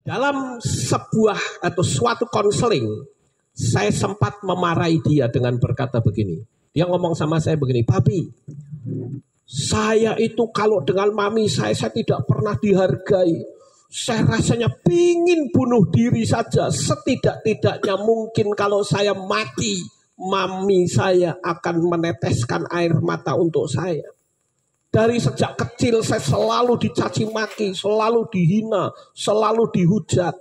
Dalam sebuah atau suatu konseling, saya sempat memarahi dia dengan berkata begini. Dia ngomong sama saya begini, "Papi, saya itu kalau dengan mami saya tidak pernah dihargai. Saya rasanya pingin bunuh diri saja. Setidak-tidaknya mungkin kalau saya mati, mami saya akan meneteskan air mata untuk saya. Dari sejak kecil saya selalu dicaci maki, selalu dihina, selalu dihujat."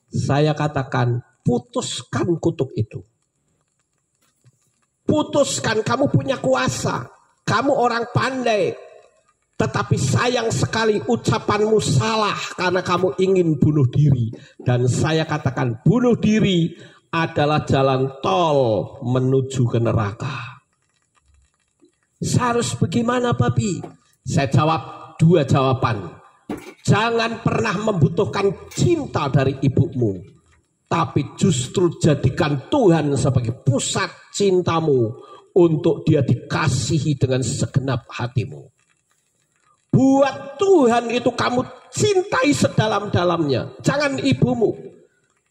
Saya katakan, putuskan kutuk itu. Putuskan, kamu punya kuasa. Kamu orang pandai. Tetapi sayang sekali ucapanmu salah karena kamu ingin bunuh diri. Dan saya katakan, bunuh diri adalah jalan tol menuju ke neraka. Saya harus bagaimana, Papi? Saya jawab 2 jawaban. Jangan pernah membutuhkan cinta dari ibumu, tapi justru jadikan Tuhan sebagai pusat cintamu untuk dia dikasihi dengan segenap hatimu. Buat Tuhan itu kamu cintai sedalam-dalamnya. Jangan ibumu.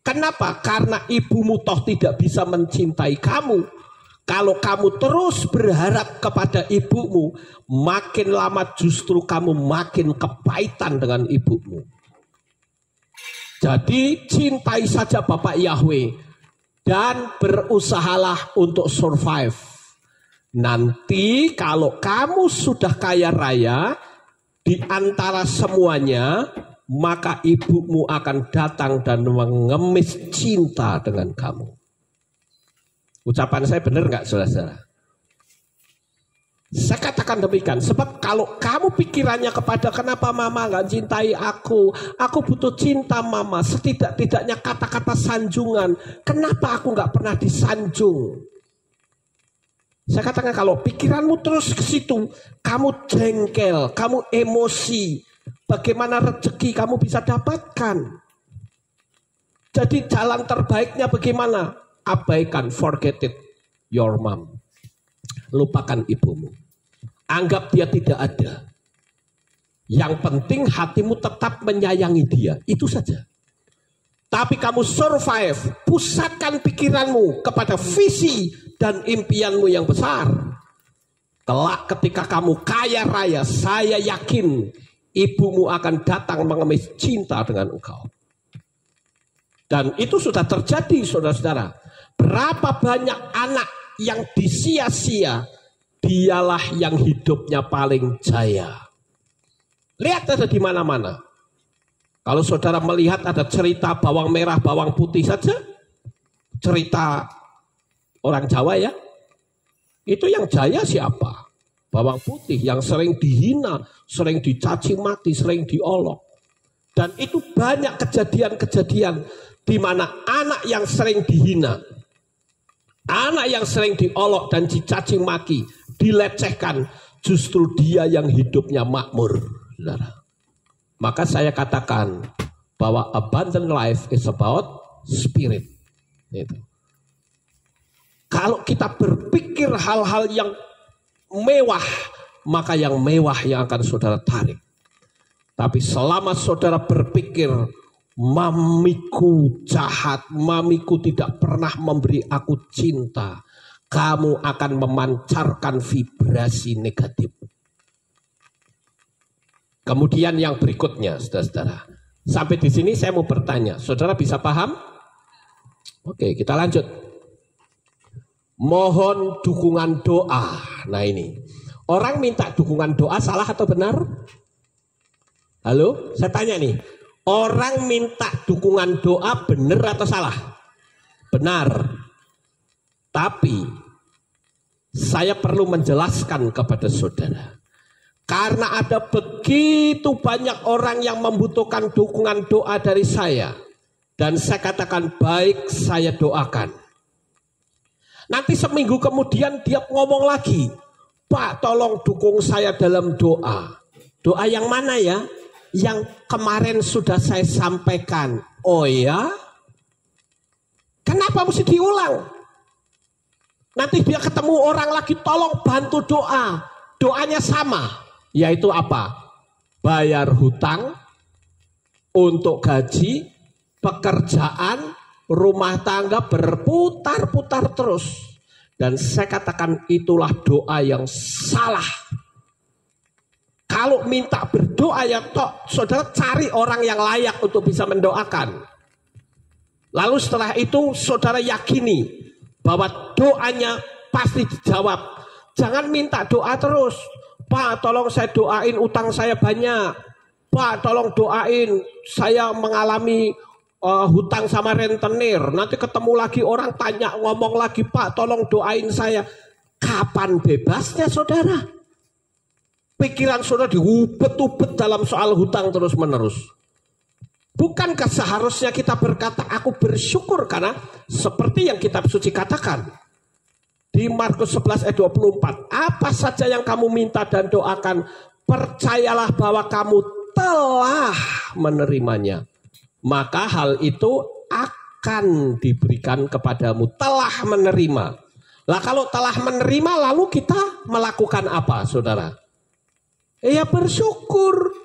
Kenapa? Karena ibumu toh tidak bisa mencintai kamu. Kalau kamu terus berharap kepada ibumu, makin lama justru kamu makin kepahitan dengan ibumu. Jadi cintai saja Bapak Yahweh dan berusahalah untuk survive. Nanti kalau kamu sudah kaya raya di antara semuanya, maka ibumu akan datang dan mengemis cinta dengan kamu. Ucapan saya benar nggak, saudara-saudara? Saya katakan demikian, sebab kalau kamu pikirannya kepada kenapa mama gak cintai aku butuh cinta mama, setidak-tidaknya kata-kata sanjungan, kenapa aku gak pernah disanjung? Saya katakan kalau pikiranmu terus ke situ, kamu jengkel, kamu emosi, bagaimana rezeki kamu bisa dapatkan? Jadi jalan terbaiknya bagaimana? Abaikan, forget it, your mom. Lupakan ibumu. Anggap dia tidak ada. Yang penting hatimu tetap menyayangi dia. Itu saja. Tapi kamu survive. Pusatkan pikiranmu kepada visi dan impianmu yang besar. Kelak ketika kamu kaya raya, saya yakin ibumu akan datang mengemis cinta dengan engkau. Dan itu sudah terjadi, saudara-saudara. Berapa banyak anak yang disia-sia, dialah yang hidupnya paling jaya. Lihat ada di mana-mana. Kalau saudara melihat ada cerita bawang merah, bawang putih saja, cerita orang Jawa ya, itu yang jaya siapa? Bawang putih yang sering dihina, sering dicaci maki, sering diolok. Dan itu banyak kejadian-kejadian di mana anak yang sering dihina, anak yang sering diolok dan dicaci maki, dilecehkan, justru dia yang hidupnya makmur. Maka saya katakan bahwa abundant life is about spirit. Itu. Kalau kita berpikir hal-hal yang mewah, maka yang mewah yang akan saudara tarik. Tapi selama saudara berpikir, mamiku jahat, mamiku tidak pernah memberi aku cinta, kamu akan memancarkan vibrasi negatif. Kemudian yang berikutnya, saudara-saudara. Sampai di sini saya mau bertanya, saudara bisa paham? Oke, kita lanjut. Mohon dukungan doa. Nah ini, orang minta dukungan doa salah atau benar? Halo, saya tanya nih. Orang minta dukungan doa benar atau salah? Benar. Tapi saya perlu menjelaskan kepada saudara. Karena ada begitu banyak orang yang membutuhkan dukungan doa dari saya. Dan saya katakan baik, saya doakan. Nanti seminggu kemudian dia ngomong lagi. Pak, tolong dukung saya dalam doa. Doa yang mana ya? Yang kemarin sudah saya sampaikan. Oh ya? Kenapa mesti diulang? Nanti dia ketemu orang lagi, tolong bantu doa. Doanya sama. Yaitu apa? Bayar hutang, untuk gaji, pekerjaan, rumah tangga berputar-putar terus. Dan saya katakan itulah doa yang salah. Kalau minta berdoa ya tok, saudara cari orang yang layak untuk bisa mendoakan. Lalu setelah itu saudara yakini bahwa doanya pasti dijawab. Jangan minta doa terus. Pak, tolong saya doain utang saya banyak. Pak, tolong doain saya mengalami hutang sama rentenir. Nanti ketemu lagi orang tanya, ngomong lagi, Pak tolong doain saya. Kapan bebasnya saudara? Pikiran saudara diubet-ubet dalam soal hutang terus menerus. Bukankah seharusnya kita berkata aku bersyukur karena seperti yang kitab suci katakan di Markus 11 ayat 24, apa saja yang kamu minta dan doakan, percayalah bahwa kamu telah menerimanya, maka hal itu akan diberikan kepadamu. Telah menerima. Lah kalau telah menerima lalu kita melakukan apa saudara? Ya bersyukur.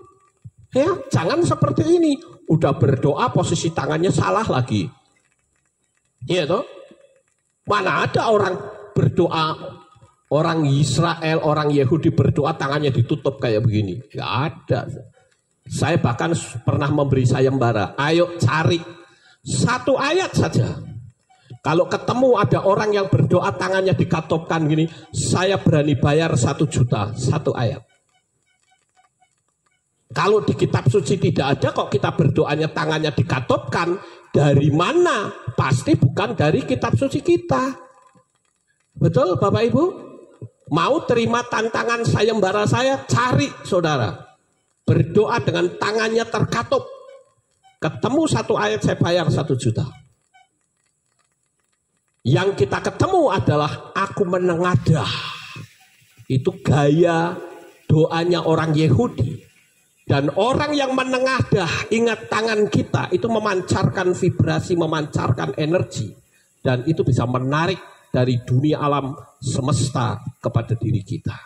Ya, jangan seperti ini. Udah berdoa posisi tangannya salah lagi. Iya toh? Mana ada orang berdoa, orang Israel, orang Yahudi berdoa tangannya ditutup kayak begini? Gak ada. Saya bahkan pernah memberi sayembara. Ayo cari satu ayat saja. Kalau ketemu ada orang yang berdoa tangannya dikatupkan gini, saya berani bayar 1 juta, satu ayat. Kalau di kitab suci tidak ada kok kita berdoanya tangannya dikatupkan. Dari mana? Pasti bukan dari kitab suci kita. Betul Bapak Ibu? Mau terima tantangan sayembara saya? Cari saudara. Berdoa dengan tangannya terkatup. Ketemu satu ayat saya bayar 1 juta. Yang kita ketemu adalah aku menengadah. Itu gaya doanya orang Yahudi. Dan orang yang menengadah, ingat tangan kita itu memancarkan vibrasi, memancarkan energi. Dan itu bisa menarik dari dunia alam semesta kepada diri kita.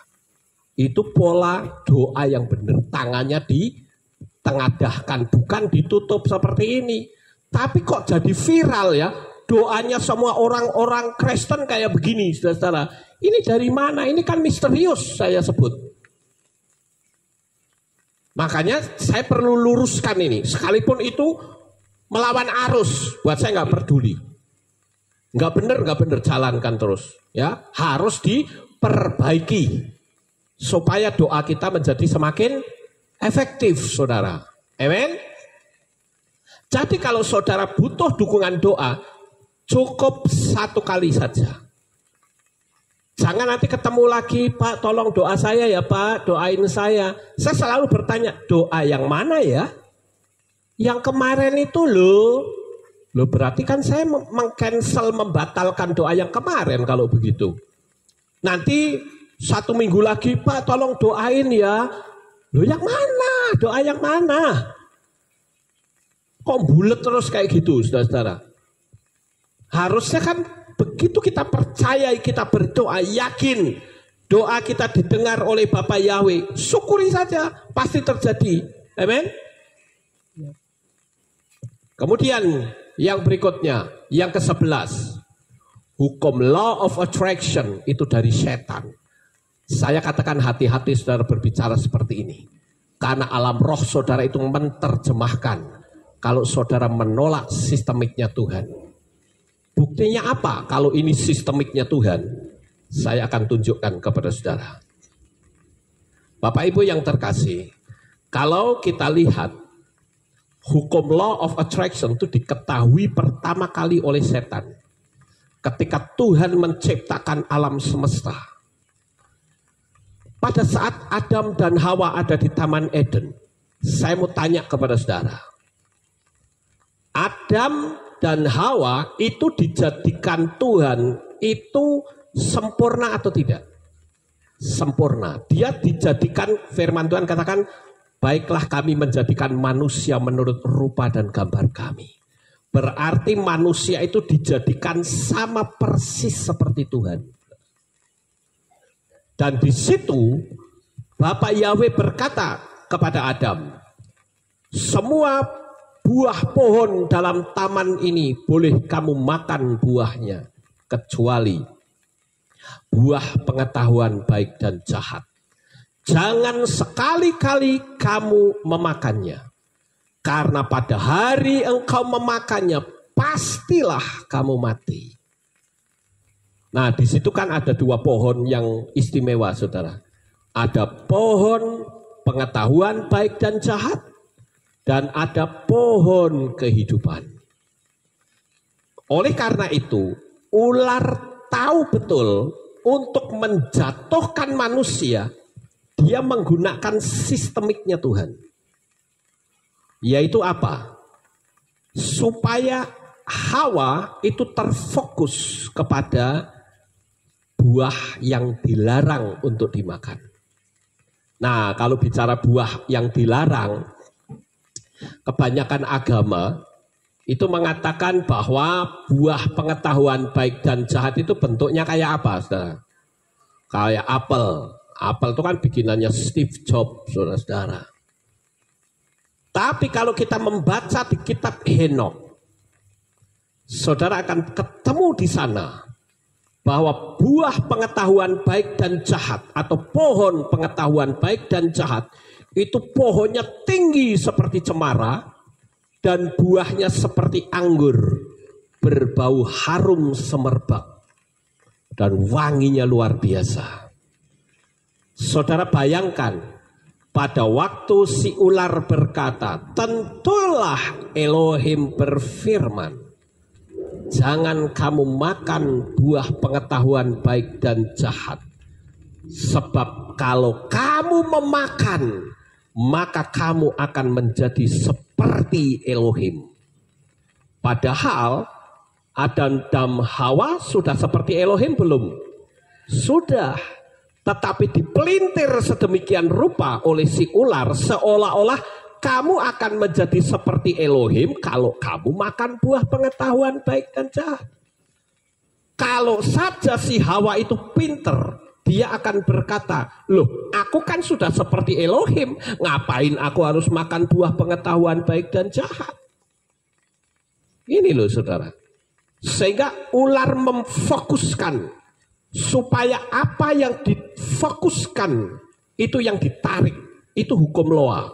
Itu pola doa yang benar. Tangannya ditengadahkan, bukan ditutup seperti ini. Tapi kok jadi viral ya, doanya semua orang-orang Kristen kayak begini, saudara-saudara. Ini dari mana? Ini kan misterius saya sebut. Makanya saya perlu luruskan ini. Sekalipun itu melawan arus, buat saya nggak peduli. Nggak benar, jalankan terus. Ya, harus diperbaiki supaya doa kita menjadi semakin efektif, saudara. Amen. Jadi kalau saudara butuh dukungan doa, cukup 1 kali saja. Jangan nanti ketemu lagi, Pak tolong doa saya ya Pak, doain saya. Saya selalu bertanya, doa yang mana ya? Yang kemarin itu loh berarti kan saya meng-cancel, membatalkan doa yang kemarin kalau begitu. Nanti 1 minggu lagi, Pak tolong doain ya. Loh yang mana? Doa yang mana? Kok bulet terus kayak gitu, saudara-saudara? Harusnya kan begitu kita percaya, kita berdoa, yakin doa kita didengar oleh Bapa Yahweh, syukuri saja, pasti terjadi. Amen. Kemudian yang berikutnya, yang ke-11, hukum law of attraction itu dari setan. Saya katakan hati-hati saudara berbicara seperti ini, karena alam roh saudara itu menerjemahkan kalau saudara menolak sistemiknya Tuhan. Buktinya apa? Kalau ini sistemiknya Tuhan, saya akan tunjukkan kepada saudara. Bapak Ibu yang terkasih, kalau kita lihat hukum law of attraction itu diketahui pertama kali oleh setan. Ketika Tuhan menciptakan alam semesta. Pada saat Adam dan Hawa ada di Taman Eden, saya mau tanya kepada saudara. Adam dan Hawa itu dijadikan Tuhan itu sempurna atau tidak? Sempurna. Dia dijadikan, firman Tuhan katakan, baiklah kami menjadikan manusia menurut rupa dan gambar kami. Berarti manusia itu dijadikan sama persis seperti Tuhan. Dan di situ Bapak Yahweh berkata kepada Adam, semua sebuah pohon dalam taman ini boleh kamu makan buahnya, kecuali buah pengetahuan baik dan jahat. Jangan sekali-kali kamu memakannya, karena pada hari engkau memakannya pastilah kamu mati. Nah, di situ kan ada dua pohon yang istimewa, saudara. Ada pohon pengetahuan baik dan jahat, dan ada pohon kehidupan. Oleh karena itu, ular tahu betul untuk menjatuhkan manusia, dia menggunakan sistemiknya Tuhan. Yaitu apa? Supaya Hawa itu terfokus kepada buah yang dilarang untuk dimakan. Nah, kalau bicara buah yang dilarang, kebanyakan agama itu mengatakan bahwa buah pengetahuan baik dan jahat itu bentuknya kayak apa, saudara? Kayak apel. Apel itu kan bikinannya Steve Jobs, saudara-saudara. Tapi kalau kita membaca di kitab Henokh, saudara akan ketemu di sana bahwa buah pengetahuan baik dan jahat atau pohon pengetahuan baik dan jahat itu pohonnya tinggi seperti cemara dan buahnya seperti anggur, berbau harum semerbak dan wanginya luar biasa. Saudara bayangkan, pada waktu si ular berkata, tentulah Elohim berfirman, jangan kamu makan buah pengetahuan baik dan jahat. Sebab kalau kamu memakan, maka kamu akan menjadi seperti Elohim. Padahal Adam dan Hawa sudah seperti Elohim belum? Sudah. Tetapi dipelintir sedemikian rupa oleh si ular, seolah-olah kamu akan menjadi seperti Elohim kalau kamu makan buah pengetahuan baik dan jahat. Kalau saja si Hawa itu pinter, dia akan berkata, loh aku kan sudah seperti Elohim, ngapain aku harus makan buah pengetahuan baik dan jahat? Ini loh saudara. Sehingga ular memfokuskan supaya apa yang difokuskan itu yang ditarik, itu hukum Loa.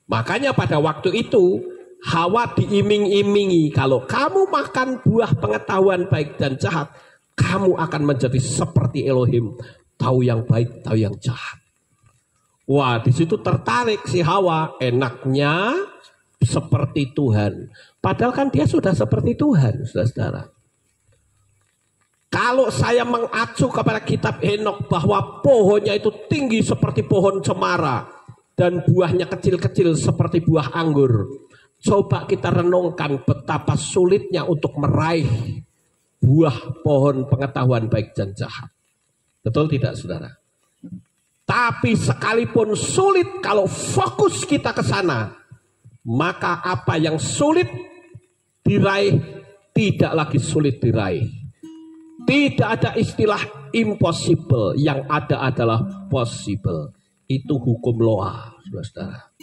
Makanya pada waktu itu Hawa diiming-imingi, kalau kamu makan buah pengetahuan baik dan jahat, kamu akan menjadi seperti Elohim, tahu yang baik, tahu yang jahat. Wah, di situ tertarik si Hawa, enaknya seperti Tuhan. Padahal kan dia sudah seperti Tuhan, saudara-saudara. Kalau saya mengacu kepada kitab Henokh bahwa pohonnya itu tinggi seperti pohon cemara dan buahnya kecil-kecil seperti buah anggur. Coba kita renungkan betapa sulitnya untuk meraih buah pohon pengetahuan baik dan jahat. Betul tidak saudara? Tapi sekalipun sulit, kalau fokus kita ke sana, maka apa yang sulit diraih tidak lagi sulit diraih. Tidak ada istilah impossible, yang ada adalah possible. Itu hukum Loa, saudara.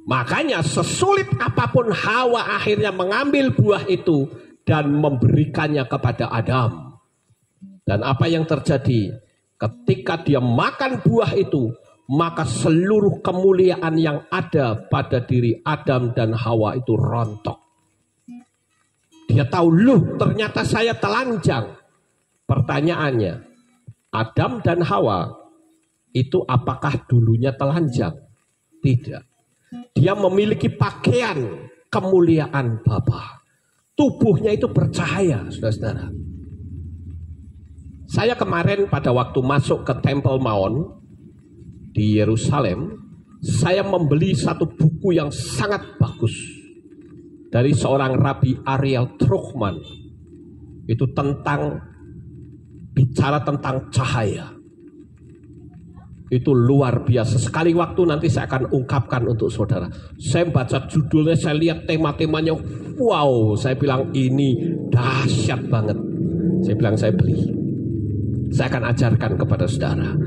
Makanya sesulit apapun Hawa akhirnya mengambil buah itu dan memberikannya kepada Adam. Dan apa yang terjadi? Ketika dia makan buah itu, maka seluruh kemuliaan yang ada pada diri Adam dan Hawa itu rontok. Dia tahu, loh ternyata saya telanjang. Pertanyaannya, Adam dan Hawa itu apakah dulunya telanjang? Tidak. Dia memiliki pakaian kemuliaan Bapa. Tubuhnya itu bercahaya, saudara-saudara. Saya kemarin pada waktu masuk ke Temple Mount di Yerusalem, saya membeli satu buku yang sangat bagus dari seorang Rabi Ariel Truchman. Itu bicara tentang cahaya. Itu luar biasa. Sekali waktu nanti saya akan ungkapkan untuk saudara. Saya baca judulnya, saya lihat tema-temanya, wow, saya bilang ini dahsyat banget. Saya bilang saya beli. Saya akan ajarkan kepada saudara.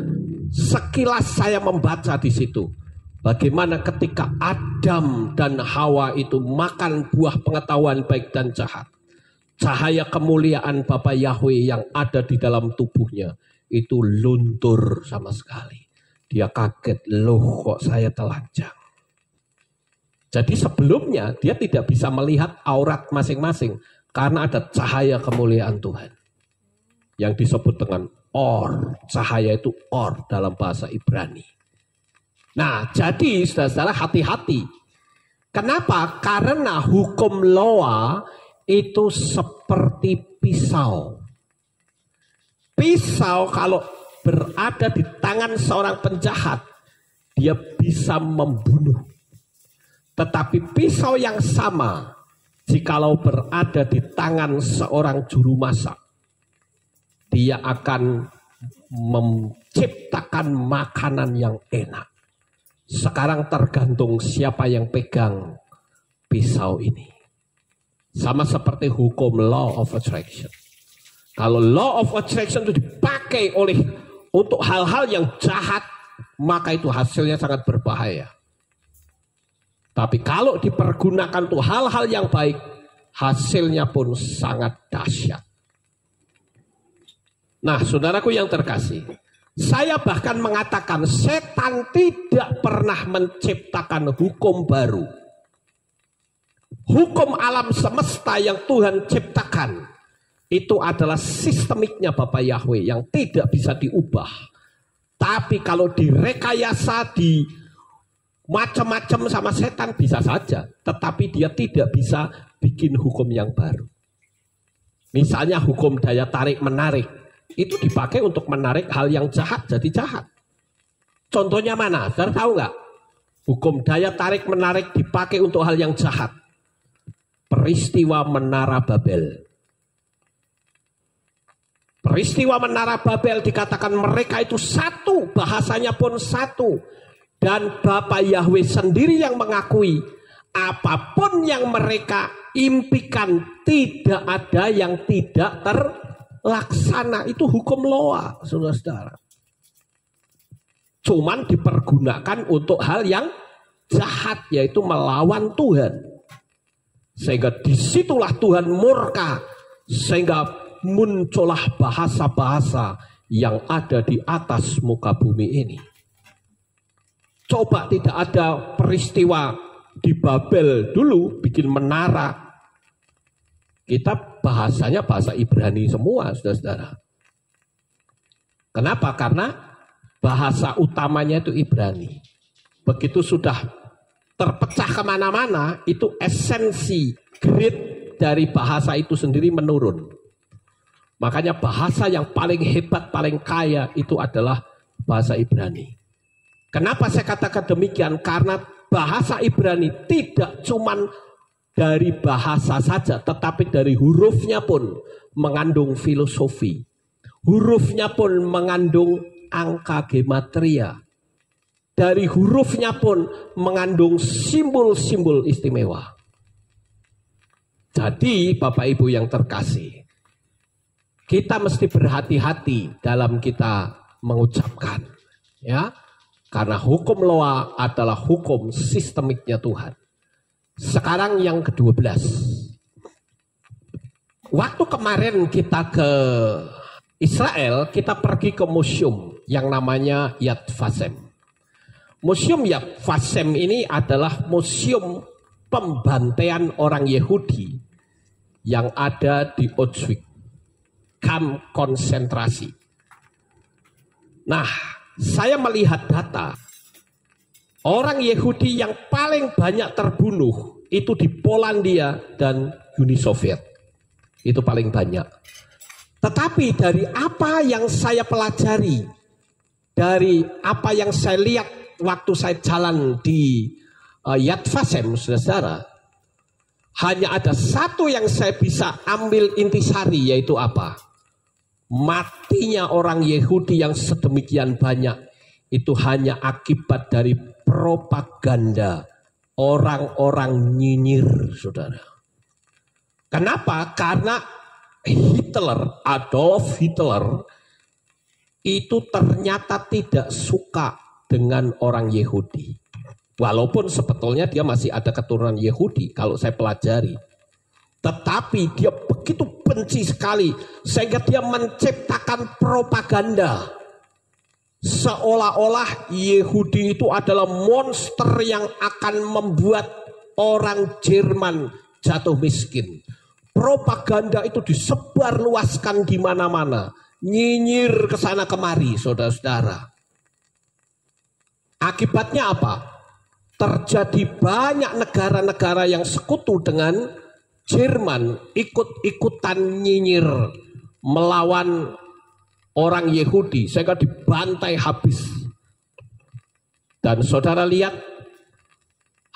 Sekilas saya membaca di situ, Bagaimana ketika Adam dan Hawa itu makan buah pengetahuan baik dan jahat. Cahaya kemuliaan Bapa Yahweh yang ada di dalam tubuhnya itu luntur sama sekali. Dia kaget, loh kok saya telanjang. Jadi sebelumnya dia tidak bisa melihat aurat masing-masing. Karena ada cahaya kemuliaan Tuhan. Yang disebut dengan or. Cahaya itu or dalam bahasa Ibrani. Nah, jadi saudara-saudara hati-hati. Kenapa? Karena hukum Noa itu seperti pisau. Pisau kalau berada di tangan seorang penjahat, dia bisa membunuh. Tetapi pisau yang sama, jikalau berada di tangan seorang juru masak, dia akan menciptakan makanan yang enak. Sekarang tergantung siapa yang pegang pisau ini. Sama seperti hukum law of attraction. Kalau law of attraction itu dipakai untuk hal-hal yang jahat, maka itu hasilnya sangat berbahaya. Tapi kalau dipergunakan untuk hal-hal yang baik, hasilnya pun sangat dahsyat. Nah, saudaraku yang terkasih, saya bahkan mengatakan setan tidak pernah menciptakan hukum baru. Hukum alam semesta yang Tuhan ciptakan itu adalah sistemiknya Bapa Yahweh yang tidak bisa diubah. Tapi kalau direkayasa, di macam-macam sama setan bisa saja. Tetapi dia tidak bisa bikin hukum yang baru. Misalnya hukum daya tarik menarik. Itu dipakai untuk menarik hal yang jahat jadi jahat. Contohnya mana? Saudara tahu nggak? Hukum daya tarik menarik dipakai untuk hal yang jahat. Peristiwa Menara Babel. Peristiwa Menara Babel dikatakan mereka itu satu, bahasanya pun satu. Dan Bapa Yahweh sendiri yang mengakui apapun yang mereka impikan tidak ada yang tidak terlaksana. Itu hukum Noa, saudara-saudara. Cuman dipergunakan untuk hal yang jahat, yaitu melawan Tuhan. Sehingga disitulah Tuhan murka, sehingga muncullah bahasa-bahasa yang ada di atas muka bumi ini. Coba tidak ada peristiwa di Babel dulu bikin menara. Kita bahasanya bahasa Ibrani semua, saudara-saudara. Kenapa? Karena bahasa utamanya itu Ibrani. Begitu sudah terpecah kemana-mana, itu esensi grade dari bahasa itu sendiri menurun. Makanya bahasa yang paling hebat, paling kaya itu adalah bahasa Ibrani. Kenapa saya katakan demikian? Karena bahasa Ibrani tidak cuman dari bahasa saja, tetapi dari hurufnya pun mengandung filosofi. Hurufnya pun mengandung angka gematria. Dari hurufnya pun mengandung simbol-simbol istimewa. Jadi Bapak Ibu yang terkasih, kita mesti berhati-hati dalam kita mengucapkan, ya. Karena hukum Noa adalah hukum sistemiknya Tuhan. Sekarang yang ke-12. Waktu kemarin kita ke Israel, kita pergi ke museum yang namanya Yad Vashem. Museum Yad Vashem ini adalah museum pembantaian orang Yahudi yang ada di Auschwitz, kamp konsentrasi. Nah, saya melihat data, orang Yahudi yang paling banyak terbunuh itu di Polandia dan Uni Soviet. Itu paling banyak. Tetapi dari apa yang saya pelajari, dari apa yang saya lihat waktu saya jalan di Yad Vashem, saudara, hanya ada satu yang saya bisa ambil intisari, yaitu apa? Matinya orang Yahudi yang sedemikian banyak itu hanya akibat dari propaganda orang-orang nyinyir, saudara. Kenapa? Karena Adolf Hitler itu ternyata tidak suka dengan orang Yahudi. Walaupun sebetulnya dia masih ada keturunan Yahudi kalau saya pelajari. Tetapi dia begitu benci sekali sehingga dia menciptakan propaganda. Seolah-olah Yahudi itu adalah monster yang akan membuat orang Jerman jatuh miskin. Propaganda itu disebarluaskan di mana-mana. Nyinyir ke sana kemari, saudara-saudara. Akibatnya apa? Terjadi banyak negara-negara yang sekutu dengan Jerman ikut-ikutan nyinyir melawan orang Yahudi sehingga dibantai habis. Dan saudara lihat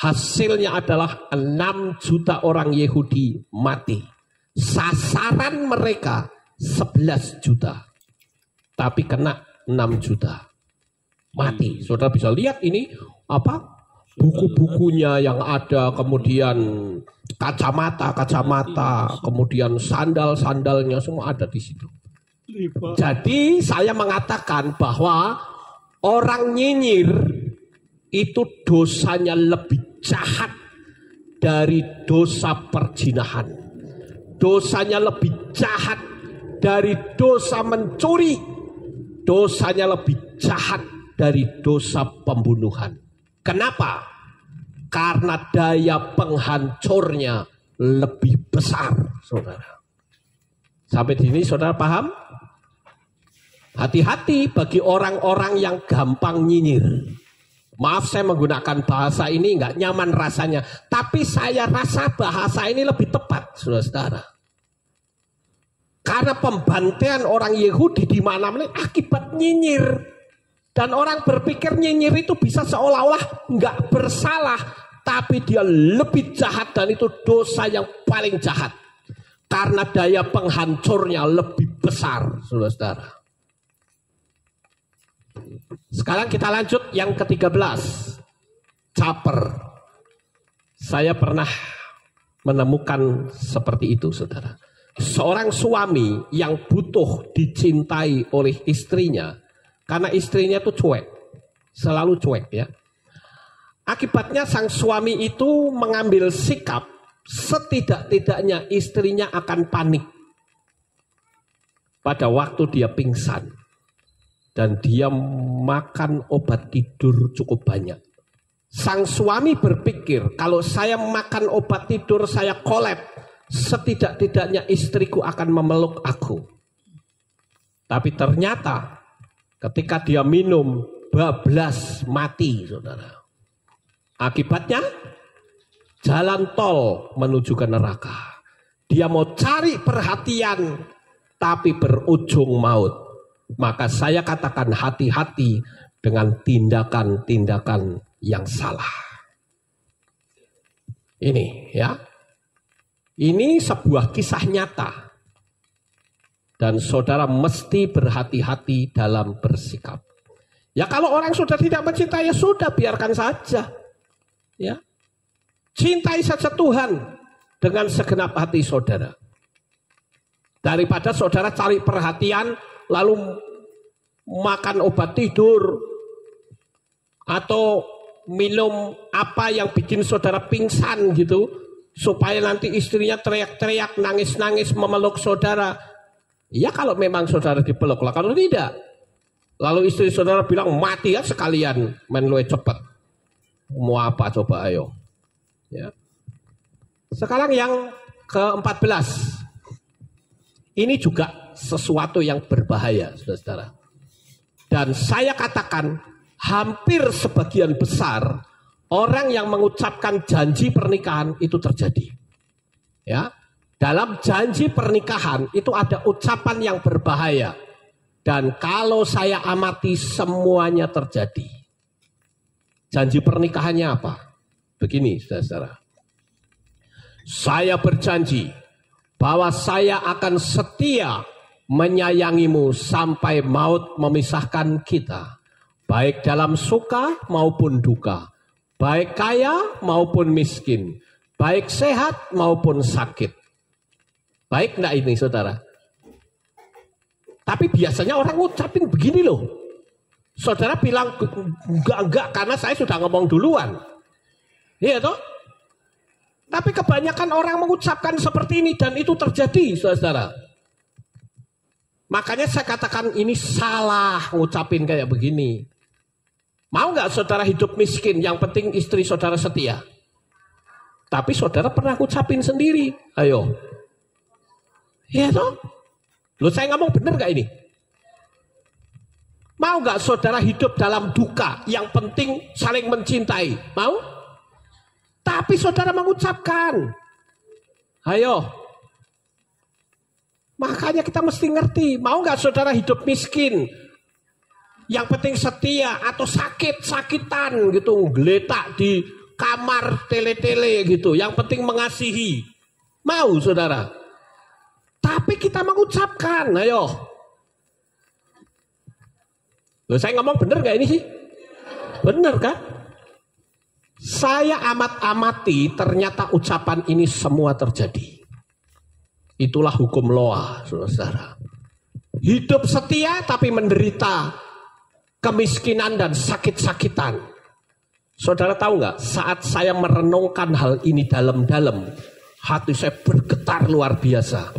hasilnya adalah 6 juta orang Yahudi mati. Sasaran mereka 11 juta. Tapi kena 6 juta. Mati. Saudara bisa lihat ini apa? Buku-bukunya yang ada, kemudian kacamata, kemudian sandal-sandalnya semua ada di situ. Jadi saya mengatakan bahwa orang nyinyir itu dosanya lebih jahat dari dosa perzinahan. Dosanya lebih jahat dari dosa mencuri. Dosanya lebih jahat dari dosa pembunuhan. Kenapa? Karena daya penghancurnya lebih besar, saudara. Sampai di sini saudara paham? Hati-hati bagi orang-orang yang gampang nyinyir. Maaf saya menggunakan bahasa ini nggak nyaman rasanya. Tapi saya rasa bahasa ini lebih tepat, saudara-saudara. Karena pembantaian orang Yahudi di mana-mana akibat nyinyir. Dan orang berpikir nyinyir itu bisa seolah-olah nggak bersalah. Tapi dia lebih jahat dan itu dosa yang paling jahat. Karena daya penghancurnya lebih besar, saudara-saudara. Sekarang kita lanjut yang ke-13. Caper. Saya pernah menemukan seperti itu, saudara. Seorang suami yang butuh dicintai oleh istrinya. Karena istrinya itu cuek, selalu cuek ya. Akibatnya sang suami itu mengambil sikap setidak-tidaknya istrinya akan panik pada waktu dia pingsan. Dan dia makan obat tidur cukup banyak. Sang suami berpikir kalau saya makan obat tidur saya kolap, setidak-tidaknya istriku akan memeluk aku. Tapi ternyata ketika dia minum, bablas mati, saudara. Akibatnya, jalan tol menuju ke neraka. Dia mau cari perhatian, tapi berujung maut. Maka saya katakan hati-hati dengan tindakan-tindakan yang salah. Ini ya. Ini sebuah kisah nyata. Dan saudara mesti berhati-hati dalam bersikap. Ya kalau orang sudah tidak mencintai, ya sudah biarkan saja. Ya, cintai saja Tuhan dengan segenap hati saudara. Daripada saudara cari perhatian lalu makan obat tidur atau minum apa yang bikin saudara pingsan gitu, supaya nanti istrinya teriak-teriak, nangis-nangis memeluk saudara. Ya kalau memang saudara dipeluk lah, kalau tidak, lalu istri saudara bilang mati ya sekalian, main luwe cepet. Mau apa coba ayo. Ya. Sekarang yang ke-14. Ini juga sesuatu yang berbahaya, saudara-saudara. Dan saya katakan hampir sebagian besar orang yang mengucapkan janji pernikahan itu terjadi. Ya. Dalam janji pernikahan itu ada ucapan yang berbahaya. Dan kalau saya amati semuanya terjadi. Janji pernikahannya apa? Begini, saudara-saudara. Saya berjanji bahwa saya akan setia menyayangimu sampai maut memisahkan kita. Baik dalam suka maupun duka. Baik kaya maupun miskin. Baik sehat maupun sakit. Baik enggak ini saudara? Tapi biasanya orang ngucapin begini loh. Saudara bilang enggak karena saya sudah ngomong duluan. Iya toh? Tapi kebanyakan orang mengucapkan seperti ini dan itu terjadi, saudara. Makanya saya katakan ini salah ngucapin kayak begini. Mau nggak saudara hidup miskin? Yang penting istri saudara setia. Tapi saudara pernah ngucapin sendiri. Ayo. Iya toh? Loh, saya ngomong bener gak ini? Mau nggak saudara hidup dalam duka? Yang penting saling mencintai. Mau? Tapi saudara mengucapkan. Ayo. Makanya kita mesti ngerti. Mau nggak saudara hidup miskin? Yang penting setia atau sakit-sakitan gitu. Geletak di kamar tele-tele gitu. Yang penting mengasihi. Mau saudara? Tapi kita mengucapkan. Ayo. Loh, saya ngomong bener gak ini sih? Bener kan? Saya amat-amati ternyata ucapan ini semua terjadi. Itulah hukum Noah, saudara. Hidup setia tapi menderita kemiskinan dan sakit-sakitan. Saudara tahu nggak? Saat saya merenungkan hal ini dalam-dalam, hati saya bergetar luar biasa.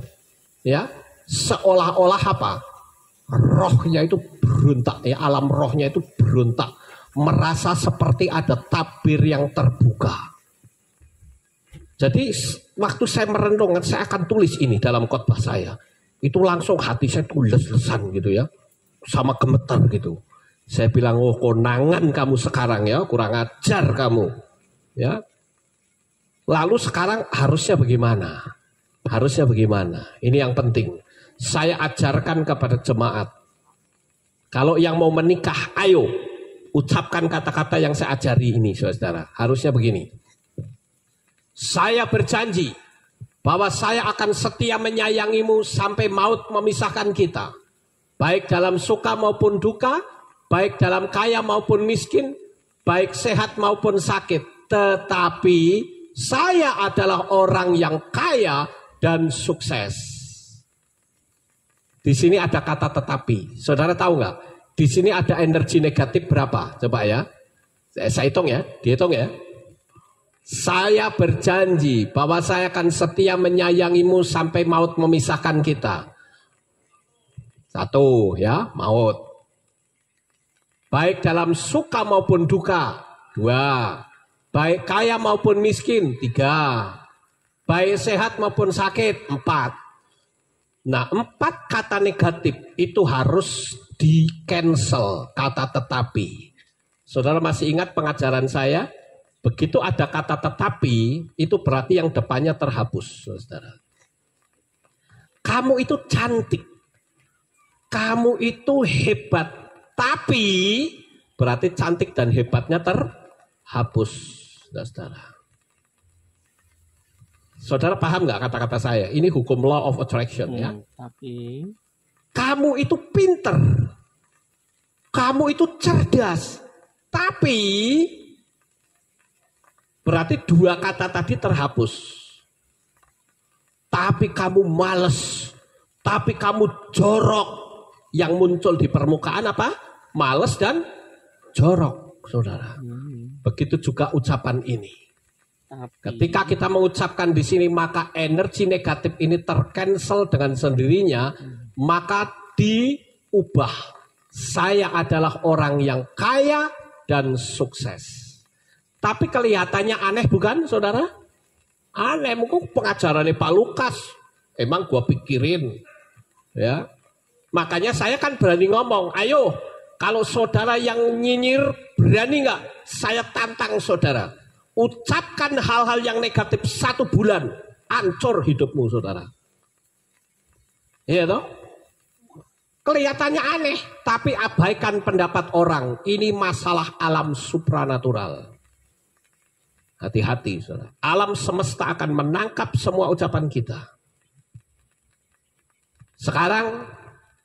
Ya, seolah-olah apa? Rohnya itu berontak, ya, alam rohnya itu berontak. Merasa seperti ada tabir yang terbuka. Jadi waktu saya merenung, saya akan tulis ini dalam khotbah saya. Itu langsung hati saya tules-lesan gitu ya. Sama gemetar gitu. Saya bilang, oh konangan kamu sekarang ya, kurang ajar kamu. Ya. Lalu sekarang harusnya bagaimana? Harusnya bagaimana? Ini yang penting. Saya ajarkan kepada jemaat. Kalau yang mau menikah, ayo. Ucapkan kata-kata yang saya ajari ini, saudara. Harusnya begini. Saya berjanji bahwa saya akan setia menyayangimu sampai maut memisahkan kita. Baik dalam suka maupun duka, baik dalam kaya maupun miskin, baik sehat maupun sakit. Tetapi saya adalah orang yang kaya dan sukses. Di sini ada kata tetapi. Saudara tahu nggak? Di sini ada energi negatif berapa? Coba ya. Saya hitung ya. Dihitung ya. Saya berjanji bahwa saya akan setia menyayangimu sampai maut memisahkan kita. 1 ya, maut. Baik dalam suka maupun duka. 2. Baik kaya maupun miskin. 3. Baik sehat maupun sakit. 4. Nah, 4 kata negatif itu harus di cancel, kata tetapi. Saudara masih ingat pengajaran saya? Begitu ada kata tetapi, itu berarti yang depannya terhapus, saudara. Kamu itu cantik, kamu itu hebat, tapi berarti cantik dan hebatnya terhapus, saudara. Saudara paham nggak kata-kata saya? Ini hukum law of attraction ya. Tapi kamu itu pinter, kamu itu cerdas, tapi berarti 2 kata tadi terhapus. Tapi kamu males, tapi kamu jorok. Yang muncul di permukaan apa? Males dan jorok, saudara. Begitu juga ucapan ini. Ketika kita mengucapkan di sini, maka energi negatif ini tercancel dengan sendirinya. Maka diubah. Saya adalah orang yang kaya dan sukses. Tapi kelihatannya aneh bukan saudara? Aneh, mungkin pengajarannya Pak Lukas. Emang gua pikirin. Ya. Makanya saya kan berani ngomong. Ayo, kalau saudara yang nyinyir, berani nggak? Saya tantang saudara. Ucapkan hal-hal yang negatif 1 bulan. Hancur hidupmu saudara. Iya toh? Kelihatannya aneh, tapi abaikan pendapat orang. Ini masalah alam supranatural. Hati-hati, saudara. Alam semesta akan menangkap semua ucapan kita. Sekarang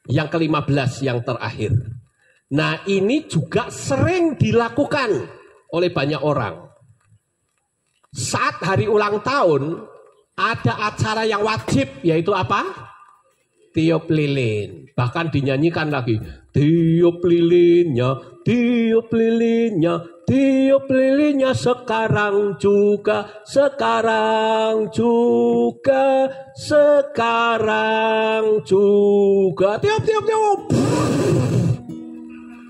yang ke-15, yang terakhir. Nah, ini juga sering dilakukan oleh banyak orang. Saat hari ulang tahun, ada acara yang wajib, yaitu apa? Tiup lilin. Bahkan dinyanyikan lagi. Tiup lilinnya, tiup lilinnya, tiup lilinnya sekarang juga, sekarang juga, sekarang juga. Tiup, tiup, tiup.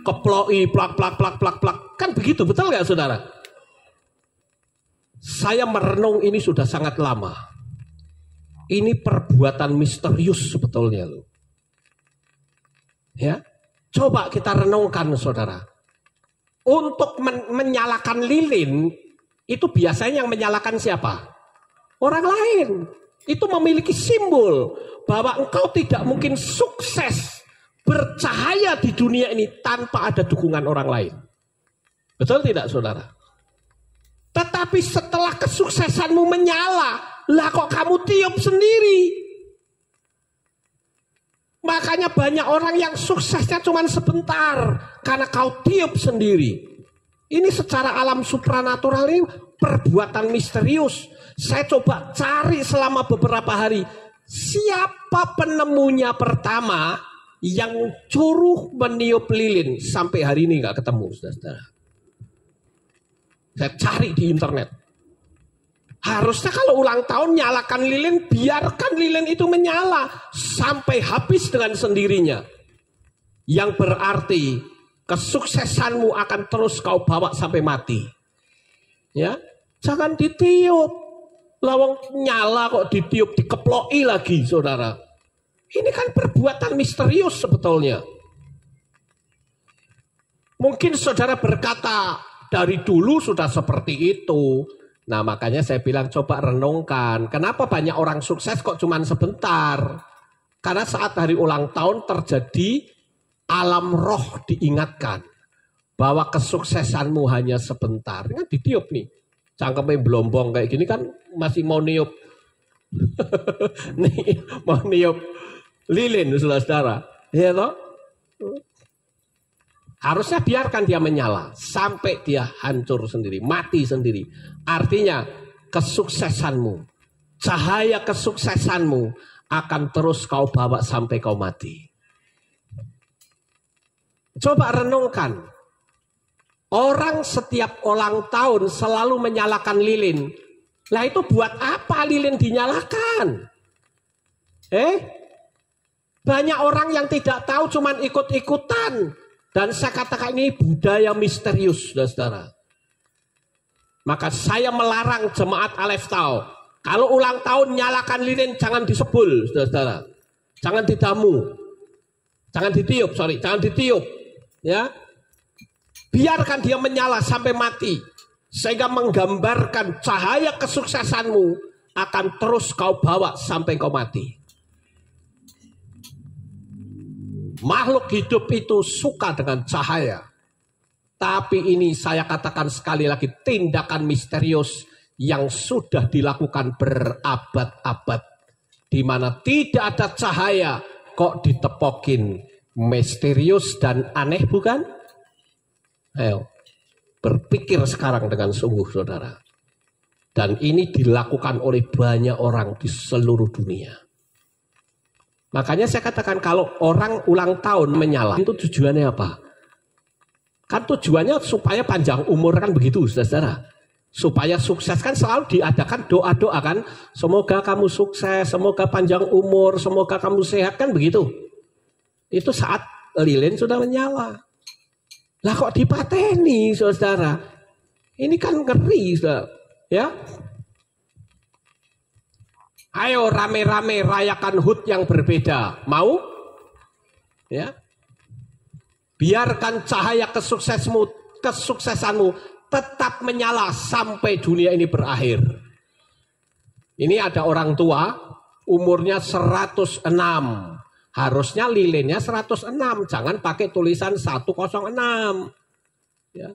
Keploi, plak, plak, plak, plak, plak. Kan begitu, betul nggak saudara? Saya merenung ini sudah sangat lama. Ini perbuatan misterius sebetulnya loh. Ya, coba kita renungkan saudara. Untuk menyalakan lilin, itu biasanya yang menyalakan siapa? Orang lain. Itu memiliki simbol bahwa engkau tidak mungkin sukses bercahaya di dunia ini tanpa ada dukungan orang lain. Betul tidak saudara? Tetapi setelah kesuksesanmu menyala, lah kok kamu tiup sendiri? Makanya banyak orang yang suksesnya cuma sebentar karena kau tiup sendiri. Ini secara alam supranatural ini perbuatan misterius. Saya coba cari selama beberapa hari siapa penemunya pertama yang suruh meniup lilin. Sampai hari ini nggak ketemu, saudara. Saya cari di internet. Harusnya kalau ulang tahun nyalakan lilin, biarkan lilin itu menyala sampai habis dengan sendirinya. Yang berarti kesuksesanmu akan terus kau bawa sampai mati. Ya, jangan ditiup. Lawang nyala kok ditiup, dikeploi lagi, saudara. Ini kan perbuatan misterius sebetulnya. Mungkin saudara berkata, dari dulu sudah seperti itu. Nah makanya saya bilang coba renungkan. Kenapa banyak orang sukses kok cuma sebentar? Karena saat hari ulang tahun terjadi alam roh diingatkan. Bahwa kesuksesanmu hanya sebentar. Ini kan ditiup nih. Cangkemnya belombong kayak gini kan masih mau niup. Nih mau niup lilin saudara-saudara. Ya toh? Harusnya biarkan dia menyala sampai dia hancur sendiri, mati sendiri. Artinya kesuksesanmu, cahaya kesuksesanmu akan terus kau bawa sampai kau mati. Coba renungkan. Orang setiap ulang tahun selalu menyalakan lilin. Lah itu buat apa lilin dinyalakan? Banyak orang yang tidak tahu cuman ikut-ikutan. Dan saya katakan ini budaya misterius, saudara. Maka saya melarang jemaat Aleph Tau. Kalau ulang tahun nyalakan lilin jangan disebul, saudara. Jangan didamu. Jangan ditiup, jangan ditiup. Ya, biarkan dia menyala sampai mati. Sehingga menggambarkan cahaya kesuksesanmu akan terus kau bawa sampai kau mati. Makhluk hidup itu suka dengan cahaya. Tapi ini saya katakan sekali lagi tindakan misterius yang sudah dilakukan berabad-abad. Di mana tidak ada cahaya kok ditepokin. Misterius dan aneh bukan? Ayo, berpikir sekarang dengan sungguh saudara. Dan ini dilakukan oleh banyak orang di seluruh dunia. Makanya saya katakan kalau orang ulang tahun menyala itu tujuannya apa? Kan tujuannya supaya panjang umur kan begitu saudara. Supaya sukses kan selalu diadakan doa-doa kan. Semoga kamu sukses, semoga panjang umur, semoga kamu sehat kan begitu. Itu saat lilin sudah menyala. Lah kok dipateni saudara? Ini kan ngeri saudara. Ya. Ayo rame-rame rayakan HUT yang berbeda. Mau? Ya. Biarkan cahaya kesuksesanmu tetap menyala sampai dunia ini berakhir. Ini ada orang tua umurnya 106. Harusnya lilinnya 106. Jangan pakai tulisan 106. Ya.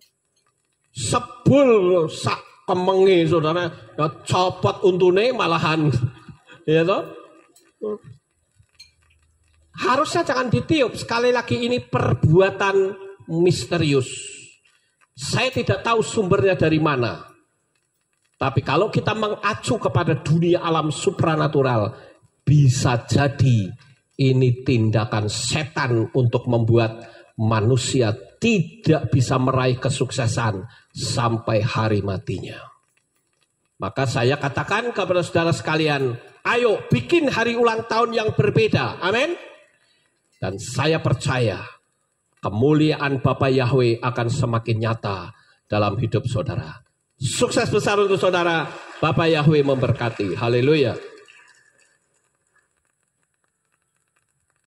Sebul sak kemengi saudara. Ya, copot untune malahan. Ya toh? Harusnya jangan ditiup. Sekali lagi ini perbuatan misterius. Saya tidak tahu sumbernya dari mana. Tapi kalau kita mengacu kepada dunia alam supranatural, bisa jadi ini tindakan setan untuk membuat manusia tidak bisa meraih kesuksesan sampai hari matinya. Maka saya katakan kepada saudara sekalian, ayo bikin hari ulang tahun yang berbeda. Amin. Dan saya percaya kemuliaan Bapa Yahweh akan semakin nyata dalam hidup saudara. Sukses besar untuk saudara. Bapa Yahweh memberkati. Haleluya.